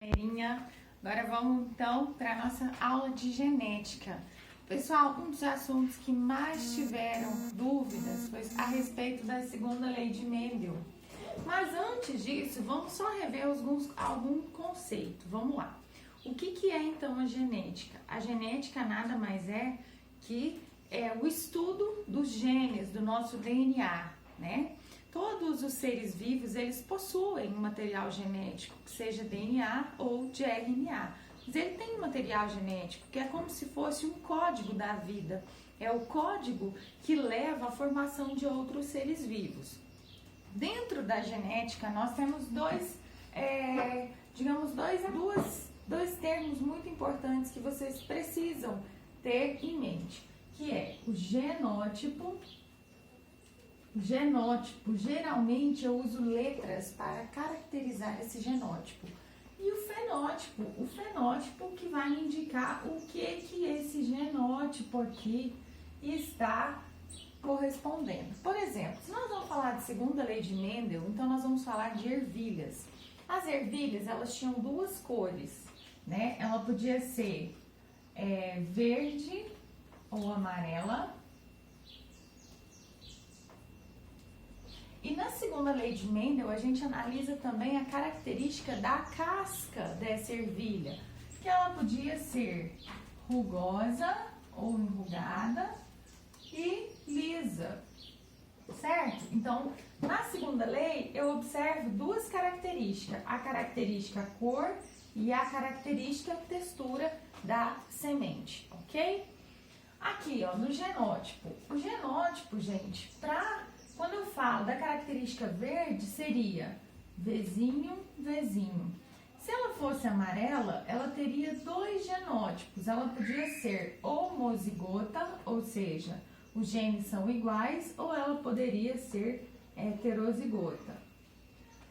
galerinha. Agora vamos então para a nossa aula de genética. Pessoal, um dos assuntos que mais tiveram dúvidas foi a respeito da segunda lei de Mendel. Mas antes disso, vamos só rever algum conceito. Vamos lá. O que é então a genética? A genética nada mais é que o estudo dos genes do nosso DNA, né? Todos os seres vivos, eles possuem um material genético, que seja DNA ou de RNA. Mas ele tem um material genético, que é como se fosse um código da vida. É o código que leva à formação de outros seres vivos. Dentro da genética, nós temos dois termos muito importantes que vocês precisam ter em mente, que é o genótipo. Geralmente eu uso letras para caracterizar esse genótipo. E o fenótipo que vai me indicar o que esse genótipo aqui está correspondendo. Por exemplo, se nós vamos falar de segunda lei de Mendel, então nós vamos falar de ervilhas. As ervilhas, elas tinham duas cores, né? Ela podia ser verde ou amarela. E na segunda lei de Mendel, a gente analisa também a característica da casca dessa ervilha, que ela podia ser rugosa ou enrugada e lisa, certo? Então, na segunda lei, eu observo duas características, a característica cor e a característica textura da semente, ok? Aqui, ó, no genótipo. O genótipo, gente, quando eu falo da característica verde, seria Vzinho, Vzinho. Se ela fosse amarela, ela teria dois genótipos. Ela podia ser homozigota, ou seja, os genes são iguais, ou ela poderia ser heterozigota.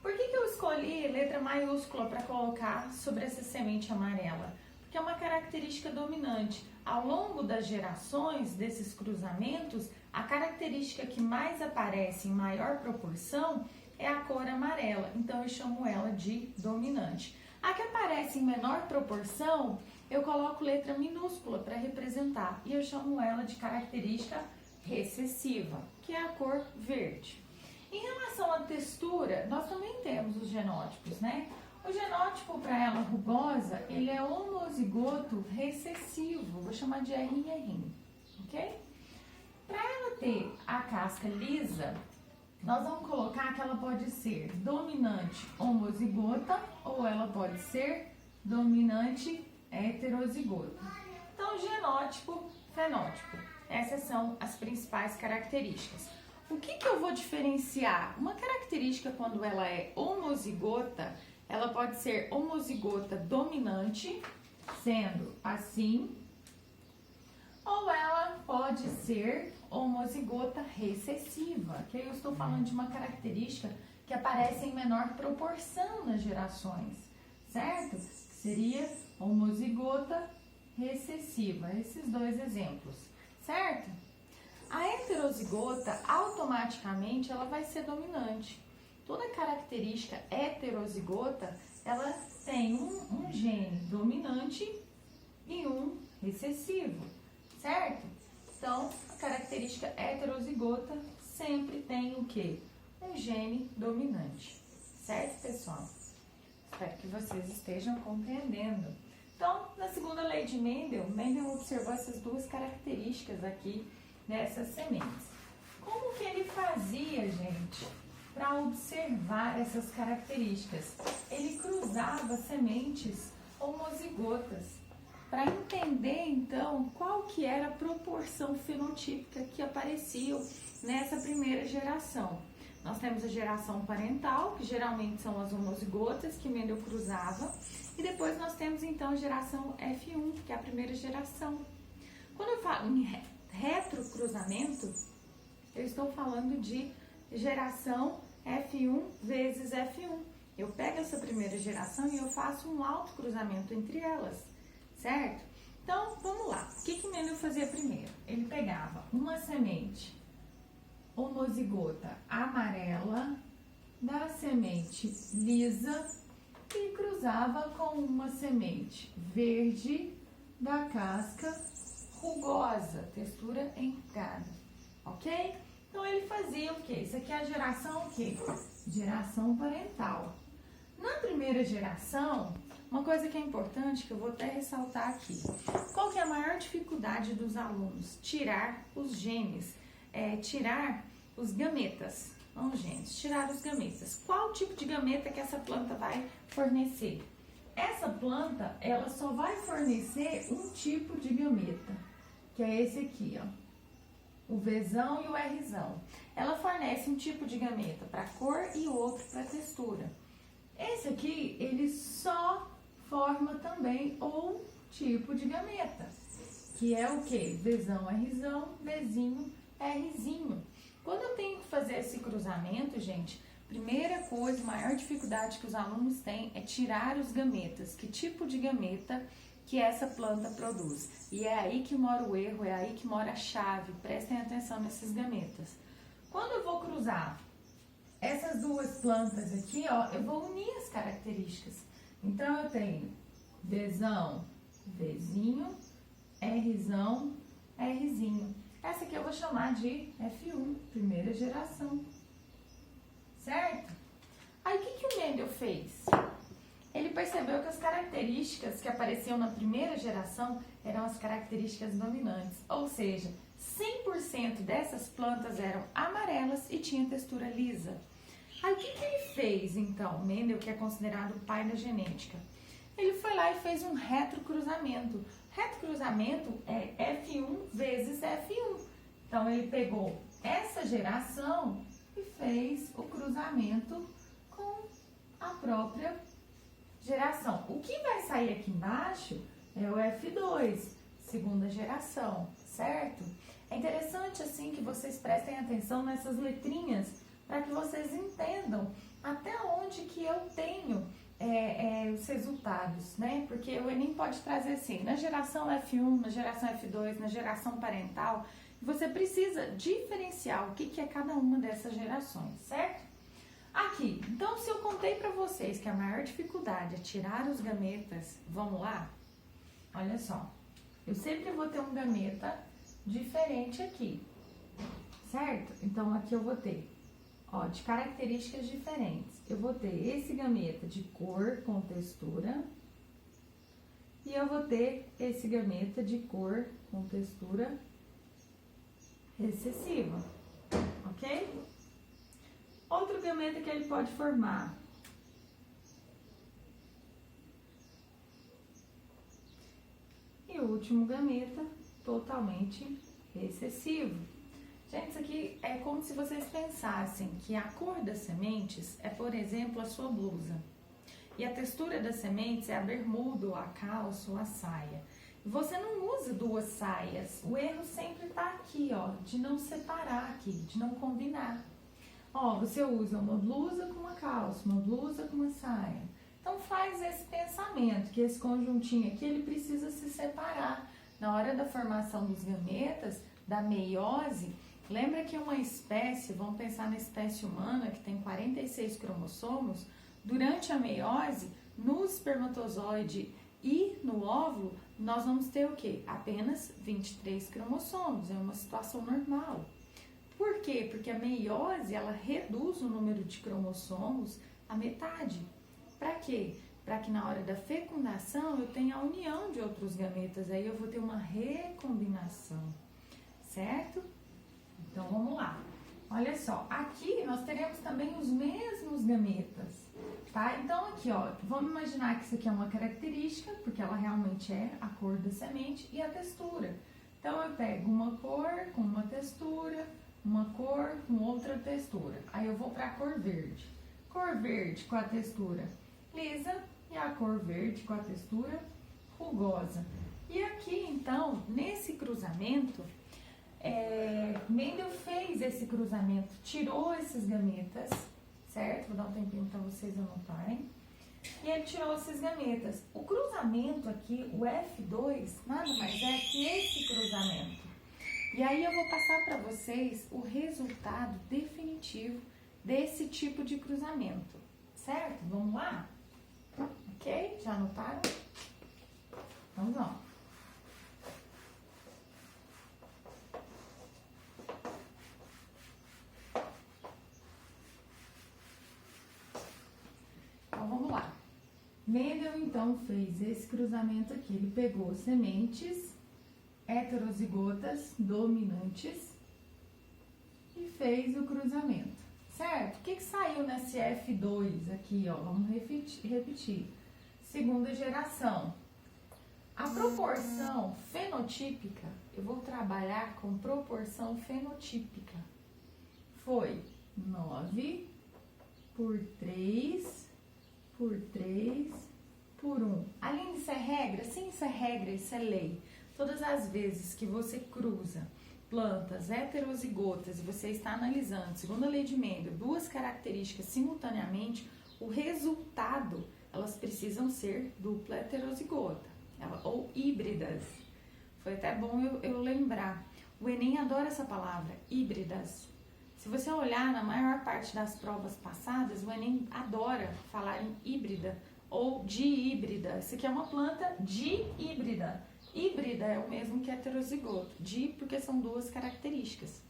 Por que eu escolhi letra maiúscula para colocar sobre essa semente amarela? Porque é uma característica dominante. Ao longo das gerações desses cruzamentos, a característica que mais aparece em maior proporção é a cor amarela, então eu chamo ela de dominante. A que aparece em menor proporção, eu coloco letra minúscula para representar e eu chamo ela de característica recessiva, que é a cor verde. Em relação à textura, nós também temos os genótipos, né? O genótipo para ela rugosa, ele é homozigoto recessivo, vou chamar de R em R, ok? Para ela ter a casca lisa, nós vamos colocar que ela pode ser dominante homozigota ou ela pode ser dominante heterozigota. Então, genótipo, fenótipo, essas são as principais características. O que eu vou diferenciar? Uma característica quando ela é homozigota, ela pode ser homozigota dominante, sendo assim, ou ela pode ser homozigota recessiva, que aí eu estou falando de uma característica que aparece em menor proporção nas gerações, certo? Seria homozigota recessiva, esses dois exemplos, certo? A heterozigota, automaticamente, ela vai ser dominante. Toda característica heterozigota, ela tem um gene dominante e um recessivo, certo? Então, a característica heterozigota sempre tem o quê? Um gene dominante, certo, pessoal? Espero que vocês estejam compreendendo. Então, na segunda lei de Mendel, Mendel observou essas duas características aqui dessas sementes. Como que ele fazia, gente, para observar essas características? Ele cruzava sementes homozigotas para entender, então, qual que era a proporção fenotípica que aparecia nessa primeira geração. Nós temos a geração parental, que geralmente são as homozigotas que Mendel cruzava, e depois nós temos, então, a geração F1, que é a primeira geração. Quando eu falo em retrocruzamento, eu estou falando de geração F1 vezes F1. Eu pego essa primeira geração e eu faço um autocruzamento entre elas, certo? Então, vamos lá. O que Mendel fazia primeiro? Ele pegava uma semente homozigota amarela da semente lisa e cruzava com uma semente verde da casca rugosa, textura enrugada, ok? Então ele fazia o quê? Isso aqui é a geração o quê? Geração parental. Na primeira geração, uma coisa que é importante, que eu vou até ressaltar aqui. Qual que é a maior dificuldade dos alunos? Tirar os genes, tirar os gametas. Não, gente, tirar os gametas. Qual tipo de gameta que essa planta vai fornecer? Essa planta, ela só vai fornecer um tipo de gameta, que é esse aqui, ó. O Vzão e o Rzão. Ela fornece um tipo de gameta para cor e outro para textura. Esse aqui, ele só forma também um tipo de gameta, que é o que? Vzão, Rzão, Vzinho, Rzinho. Quando eu tenho que fazer esse cruzamento, gente, primeira coisa, maior dificuldade que os alunos têm é tirar os gametas. Que tipo de gameta que essa planta produz? E é aí que mora o erro, é aí que mora a chave. Prestem atenção nesses gametas. Quando eu vou cruzar essas duas plantas aqui, ó, eu vou unir as características. Então, eu tenho Vzão, Vzinho, Rzão, Rzinho. Essa aqui eu vou chamar de F1, primeira geração. Certo? Aí, o que o Mendel fez? Ele percebeu que as características que apareciam na primeira geração eram as características dominantes. Ou seja, 100% dessas plantas eram amarelas e tinham textura lisa. Aí, o que ele fez, então? Mendel, que é considerado o pai da genética. Ele foi lá e fez um retrocruzamento. Retrocruzamento é F1 vezes F1. Então, ele pegou essa geração e fez o cruzamento com a própria geração. O que vai sair aqui embaixo é o F2, segunda geração, certo? É interessante, assim, que vocês prestem atenção nessas letrinhas para que vocês entendam até onde que eu tenho os resultados, né? Porque o Enem pode trazer assim, na geração F1, na geração F2, na geração parental, você precisa diferenciar o que é cada uma dessas gerações, certo? Aqui, então se eu contei para vocês que a maior dificuldade é tirar os gametas, vamos lá? Olha só, eu sempre vou ter um gameta diferente aqui, certo? Então aqui eu vou ter, ó, de características diferentes. Eu vou ter esse gameta de cor com textura e eu vou ter esse gameta de cor com textura recessiva, ok? Outro gameta que ele pode formar. E o último gameta totalmente recessivo. Gente, isso aqui é como se vocês pensassem que a cor das sementes é, por exemplo, a sua blusa. E a textura das sementes é a bermuda, ou a calça, ou a saia. Você não usa duas saias. O erro sempre está aqui, ó, de não separar aqui, de não combinar. Ó, você usa uma blusa com uma calça, uma blusa com uma saia. Então faz esse pensamento, que esse conjuntinho aqui, ele precisa se separar. Na hora da formação dos gametas, da meiose, lembra que uma espécie, vamos pensar na espécie humana, que tem 46 cromossomos, durante a meiose, no espermatozoide e no óvulo, nós vamos ter o quê? Apenas 23 cromossomos, é uma situação normal. Por quê? Porque a meiose, ela reduz o número de cromossomos à metade. Para quê? Para que na hora da fecundação eu tenha a união de outros gametas, aí eu vou ter uma recombinação, certo? Então, vamos lá. Olha só, aqui nós teremos também os mesmos gametas, tá? Então, aqui, ó, vamos imaginar que isso aqui é uma característica, porque ela realmente é a cor da semente e a textura. Então, eu pego uma cor com uma textura, uma cor com outra textura. Aí, eu vou para a cor verde. Cor verde com a textura lisa e a cor verde com a textura rugosa. E aqui, então, nesse cruzamento, Mendel fez esse cruzamento, tirou esses gametas, certo? Vou dar um tempinho para vocês anotarem. E ele tirou esses gametas. O cruzamento aqui, o F2, nada mais é que esse cruzamento. E aí eu vou passar para vocês o resultado definitivo desse tipo de cruzamento, certo? Vamos lá? Ok? Já anotaram? Então vamos. Então vamos lá. Mendel então fez esse cruzamento aqui. Ele pegou sementes heterozigotas dominantes e fez o cruzamento, certo? O que saiu nesse F2 aqui, ó? Vamos repetir. Segunda geração. A proporção fenotípica, eu vou trabalhar com proporção fenotípica. Foi 9 por 3 por 3 por 1. Além disso é regra? Sim, isso é regra, isso é lei. Todas as vezes que você cruza plantas heterozigotas e você está analisando, segundo a lei de Mendel, duas características simultaneamente, o resultado, elas precisam ser dupla heterozigota, ou híbridas. Foi até bom eu lembrar. O Enem adora essa palavra, híbridas. Se você olhar na maior parte das provas passadas, o Enem adora falar em híbrida ou dihíbrida. Isso aqui é uma planta dihíbrida. Híbrida é o mesmo que heterozigoto. Di porque são duas características.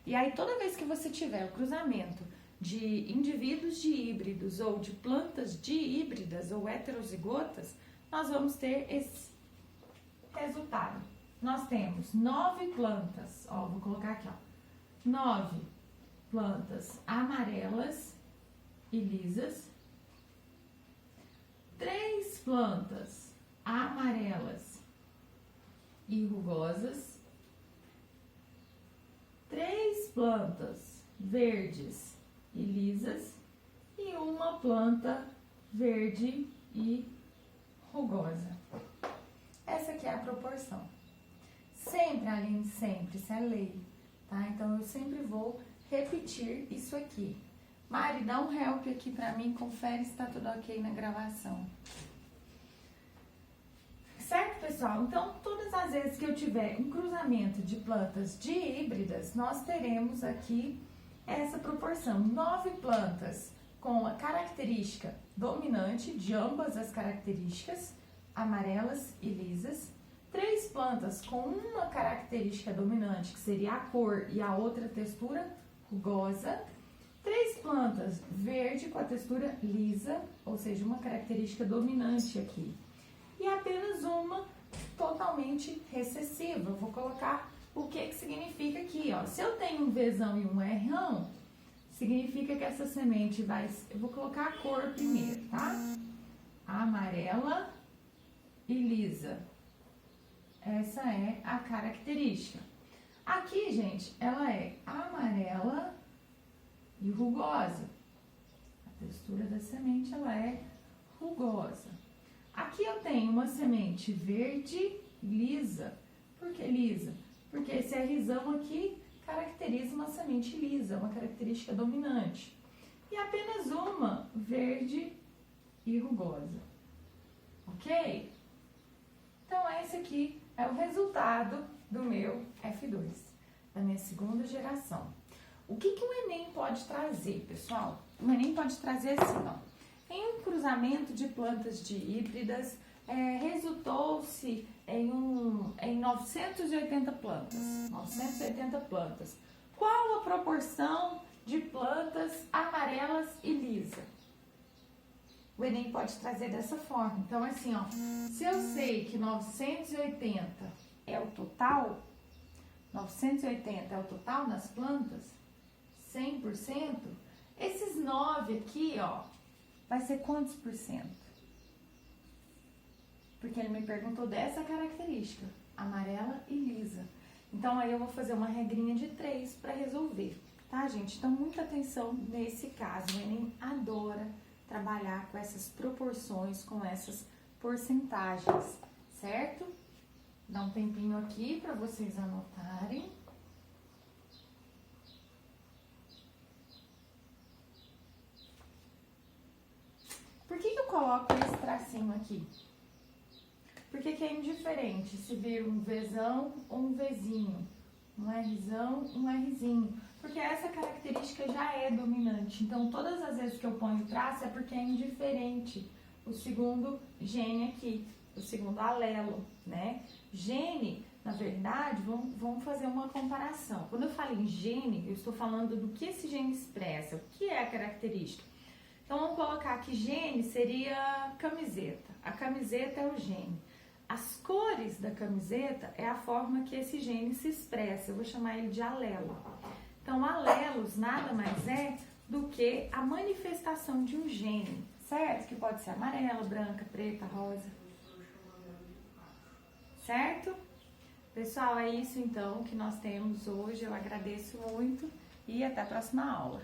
E aí toda vez que você tiver o cruzamento de indivíduos dihíbridos ou de plantas dihíbridas ou heterozigotas, nós vamos ter esse resultado. Nós temos 9 plantas, ó, vou colocar aqui, ó, 9 plantas amarelas e lisas, 3 plantas amarelas e rugosas, 3 plantas verdes e lisas e uma planta verde e rugosa. Essa aqui é a proporção. Sempre, Aline, sempre, isso é lei, tá? Então, eu sempre vou repetir isso aqui. Mari, dá um help aqui pra mim, confere se tá tudo ok na gravação. Certo, pessoal? Então, todas as vezes que eu tiver um cruzamento de plantas dihíbridas, nós teremos aqui essa proporção. 9 plantas com a característica dominante de ambas as características, amarelas e lisas. 3 plantas com uma característica dominante, que seria a cor, e a outra textura rugosa. 3 plantas verde com a textura lisa, ou seja, uma característica dominante aqui. E apenas uma totalmente recessiva. Eu vou colocar o que significa aqui, ó. Se eu tenho um Vzão e um Rão, significa que essa semente vai... Eu vou colocar a cor primeiro, tá? Amarela e lisa. Essa é a característica. Aqui, gente, ela é amarela e rugosa. A textura da semente, ela é rugosa. Aqui eu tenho uma semente verde lisa. Por que lisa? Porque esse Rzão aqui caracteriza uma semente lisa, uma característica dominante. E apenas uma verde e rugosa. Ok? Então, esse aqui é o resultado do meu F2, da minha segunda geração. O que o Enem pode trazer, pessoal? O Enem pode trazer assim, ó. Em um cruzamento de plantas dihíbridas, resultou-se em 980 plantas. 980 plantas. Qual a proporção de plantas amarelas e lisas? O Enem pode trazer dessa forma. Então, assim, ó, se eu sei que 980 é o total, 980 é o total das plantas, 100%, esses 9 aqui, ó, vai ser quantos por cento? Porque ele me perguntou dessa característica, amarela e lisa. Então, aí eu vou fazer uma regrinha de 3 para resolver, tá, gente? Então, muita atenção nesse caso. O Enem adora trabalhar com essas proporções, com essas porcentagens, certo? Dá um tempinho aqui para vocês anotarem. Por que eu coloco esse tracinho aqui? Porque que é indiferente se vir um Vzão ou um Vzinho, um Rzão, um Rzinho. Porque essa característica já é dominante. Então, todas as vezes que eu ponho traço é porque é indiferente o segundo gene aqui, o segundo alelo, né? Gene, na verdade, vamos fazer uma comparação. Quando eu falo em gene, eu estou falando do que esse gene expressa, o que é a característica. Então, vamos colocar aqui gene seria camiseta. A camiseta é o gene. As cores da camiseta é a forma que esse gene se expressa. Eu vou chamar ele de alelo. Então, alelos nada mais é do que a manifestação de um gene, certo? Que pode ser amarela, branca, preta, rosa. Certo? Pessoal, é isso então que nós temos hoje. Eu agradeço muito e até a próxima aula.